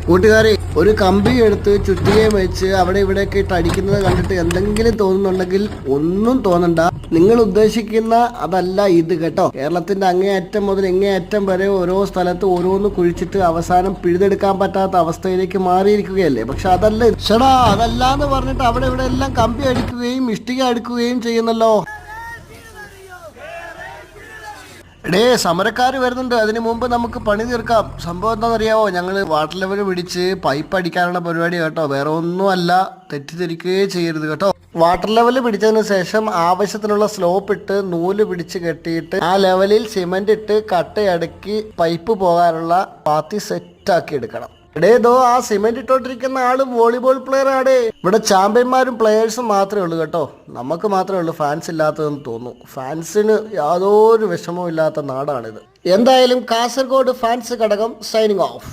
കൂട്ടുകാരെ, ഒരു കമ്പി എടുത്ത് ചുറ്റികയും വെച്ച് അവിടെ ഇവിടെയൊക്കെ ഇട്ട് അടിക്കുന്നത് കണ്ടിട്ട് എന്തെങ്കിലും തോന്നുന്നുണ്ടെങ്കിൽ ഒന്നും തോന്നണ്ട. നിങ്ങൾ ഉദ്ദേശിക്കുന്ന അതല്ല ഇത് കേട്ടോ. കേരളത്തിന്റെ അങ്ങേയറ്റം മുതൽ ഇങ്ങേയറ്റം വരെ ഓരോ സ്ഥലത്ത് ഓരോന്ന് കുഴിച്ചിട്ട് അവസാനം പിഴുതെടുക്കാൻ പറ്റാത്ത അവസ്ഥയിലേക്ക് മാറിയിരിക്കുകയല്ലേ. പക്ഷെ അതല്ല, ചേടാ അതല്ലാന്ന് പറഞ്ഞിട്ട് അവിടെ ഇവിടെ എല്ലാം കമ്പി അടിക്കുകയും ഇഷ്ടിക അടുക്കുകയും ചെയ്യുന്നല്ലോ. സമരക്കാർ വരുന്നുണ്ട്, അതിനു മുമ്പ് നമുക്ക് പണി തീർക്കാം. സംഭവം എന്താണെന്നറിയാവോ, ഞങ്ങൾ വാട്ടർ ലെവൽ പിടിച്ച് പൈപ്പ് അടിക്കാനുള്ള പരിപാടി കേട്ടോ. വേറെ ഒന്നും അല്ല, തെറ്റിദ്ധരിക്കുകയേ ചെയ്യരുത് കേട്ടോ. വാട്ടർ ലെവൽ പിടിച്ചതിന് ശേഷം ആവശ്യത്തിനുള്ള സ്ലോപ്പ് ഇട്ട് നൂല് പിടിച്ച് കെട്ടിയിട്ട് ആ ലെവലിൽ സിമെന്റ് ഇട്ട് കട്ടയടക്കി പൈപ്പ് പോകാനുള്ള പാത്തി സെറ്റാക്കി എടുക്കണം. ആ സിമെന്റ് ഇട്ടോണ്ടിരിക്കുന്ന ആള് വോളിബോൾ പ്ലെയർ ആടേ. ഇവിടെ ചാമ്പ്യന്മാരും പ്ലെയേഴ്സും മാത്രമേ ഉള്ളൂ കേട്ടോ. നമുക്ക് മാത്രമേ ഉള്ളൂ ഫാൻസ് ഇല്ലാത്തതെന്ന് തോന്നുന്നു. ഫാൻസിന് യാതൊരു വിഷമവും ഇല്ലാത്ത നാടാണിത്. എന്തായാലും കാസർഗോഡ് ഫാൻസ് ഘടകം സൈനിങ് ഓഫ്.